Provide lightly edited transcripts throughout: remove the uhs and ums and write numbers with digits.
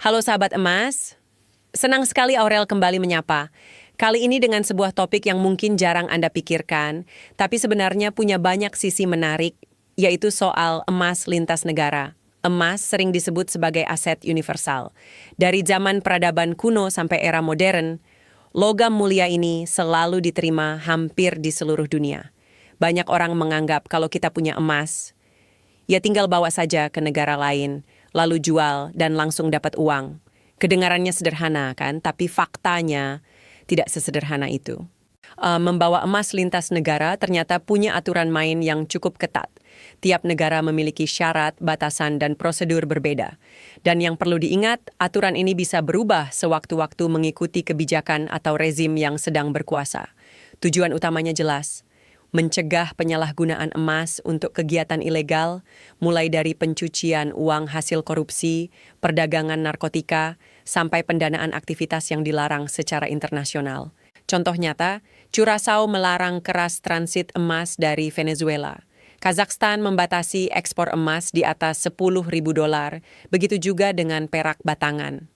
Halo sahabat emas, senang sekali Aurel kembali menyapa. Kali ini dengan sebuah topik yang mungkin jarang Anda pikirkan, tapi sebenarnya punya banyak sisi menarik, yaitu soal emas lintas negara. Emas sering disebut sebagai aset universal. Dari zaman peradaban kuno sampai era modern, logam mulia ini selalu diterima hampir di seluruh dunia. Banyak orang menganggap kalau kita punya emas, ya tinggal bawa saja ke negara lain, lalu jual dan langsung dapat uang. Kedengarannya sederhana kan, tapi faktanya tidak sesederhana itu. Membawa emas lintas negara ternyata punya aturan main yang cukup ketat. Tiap negara memiliki syarat, batasan, dan prosedur berbeda. Dan yang perlu diingat, aturan ini bisa berubah sewaktu-waktu mengikuti kebijakan atau rezim yang sedang berkuasa. Tujuan utamanya jelas, mencegah penyalahgunaan emas untuk kegiatan ilegal, mulai dari pencucian uang hasil korupsi, perdagangan narkotika, sampai pendanaan aktivitas yang dilarang secara internasional. Contoh nyata, Curaçao melarang keras transit emas dari Venezuela. Kazakhstan membatasi ekspor emas di atas $10.000, begitu juga dengan perak batangan.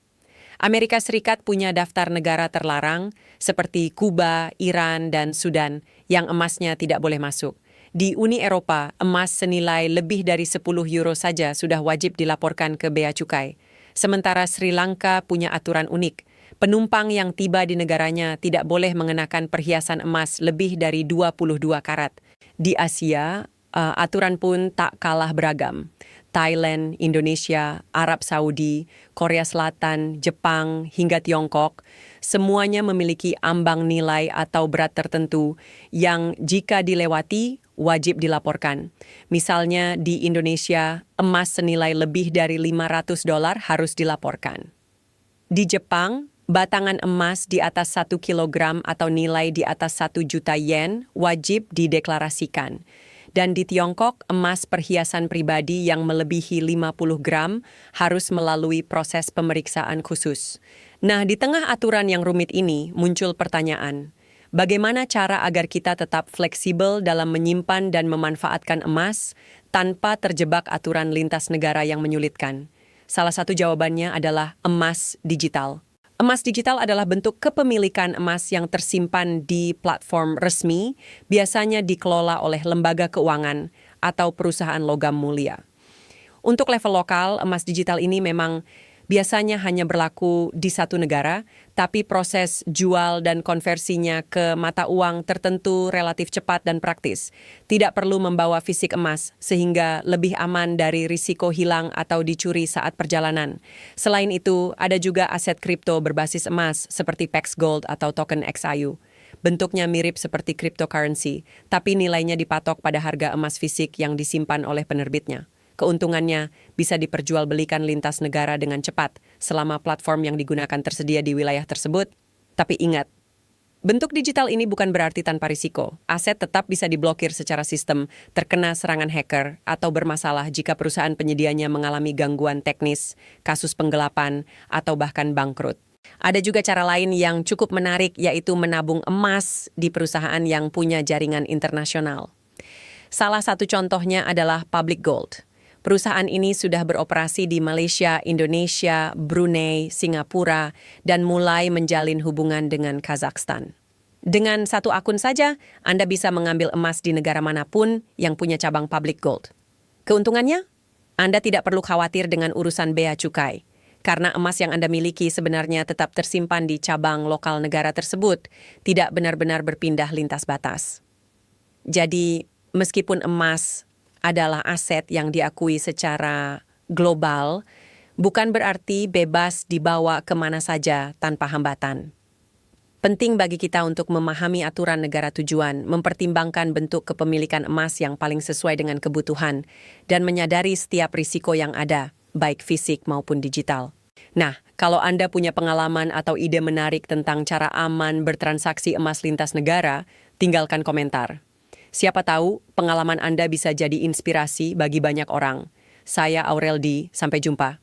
Amerika Serikat punya daftar negara terlarang seperti Kuba, Iran, dan Sudan yang emasnya tidak boleh masuk. Di Uni Eropa, emas senilai lebih dari 10 euro saja sudah wajib dilaporkan ke bea cukai. Sementara Sri Lanka punya aturan unik. Penumpang yang tiba di negaranya tidak boleh mengenakan perhiasan emas lebih dari 22 karat. Di Asia, aturan pun tak kalah beragam. Thailand, Indonesia, Arab Saudi, Korea Selatan, Jepang, hingga Tiongkok, semuanya memiliki ambang nilai atau berat tertentu yang jika dilewati wajib dilaporkan. Misalnya di Indonesia, emas senilai lebih dari $500 harus dilaporkan. Di Jepang, batangan emas di atas 1 kilogram atau nilai di atas 1 juta yen wajib dideklarasikan. Dan di Tiongkok, emas perhiasan pribadi yang melebihi 50 gram harus melalui proses pemeriksaan khusus. Nah, di tengah aturan yang rumit ini muncul pertanyaan, bagaimana cara agar kita tetap fleksibel dalam menyimpan dan memanfaatkan emas tanpa terjebak aturan lintas negara yang menyulitkan? Salah satu jawabannya adalah emas digital. Emas digital adalah bentuk kepemilikan emas yang tersimpan di platform resmi, biasanya dikelola oleh lembaga keuangan atau perusahaan logam mulia. Untuk level lokal, emas digital ini memang biasanya hanya berlaku di satu negara, tapi proses jual dan konversinya ke mata uang tertentu relatif cepat dan praktis. Tidak perlu membawa fisik emas, sehingga lebih aman dari risiko hilang atau dicuri saat perjalanan. Selain itu, ada juga aset kripto berbasis emas seperti Pax Gold atau token XAU. Bentuknya mirip seperti cryptocurrency, tapi nilainya dipatok pada harga emas fisik yang disimpan oleh penerbitnya. Keuntungannya bisa diperjualbelikan lintas negara dengan cepat selama platform yang digunakan tersedia di wilayah tersebut. Tapi ingat, bentuk digital ini bukan berarti tanpa risiko. Aset tetap bisa diblokir secara sistem, terkena serangan hacker, atau bermasalah jika perusahaan penyedianya mengalami gangguan teknis, kasus penggelapan, atau bahkan bangkrut. Ada juga cara lain yang cukup menarik, yaitu menabung emas di perusahaan yang punya jaringan internasional. Salah satu contohnya adalah Public Gold. Perusahaan ini sudah beroperasi di Malaysia, Indonesia, Brunei, Singapura, dan mulai menjalin hubungan dengan Kazakhstan. Dengan satu akun saja, Anda bisa mengambil emas di negara manapun yang punya cabang Public Gold. Keuntungannya? Anda tidak perlu khawatir dengan urusan bea cukai, karena emas yang Anda miliki sebenarnya tetap tersimpan di cabang lokal negara tersebut, tidak benar-benar berpindah lintas batas. Jadi, meskipun emas adalah aset yang diakui secara global, bukan berarti bebas dibawa kemana saja tanpa hambatan. Penting bagi kita untuk memahami aturan negara tujuan, mempertimbangkan bentuk kepemilikan emas yang paling sesuai dengan kebutuhan, dan menyadari setiap risiko yang ada, baik fisik maupun digital. Nah, kalau Anda punya pengalaman atau ide menarik tentang cara aman bertransaksi emas lintas negara, tinggalkan komentar. Siapa tahu pengalaman Anda bisa jadi inspirasi bagi banyak orang. Saya Aurel D. Sampai jumpa.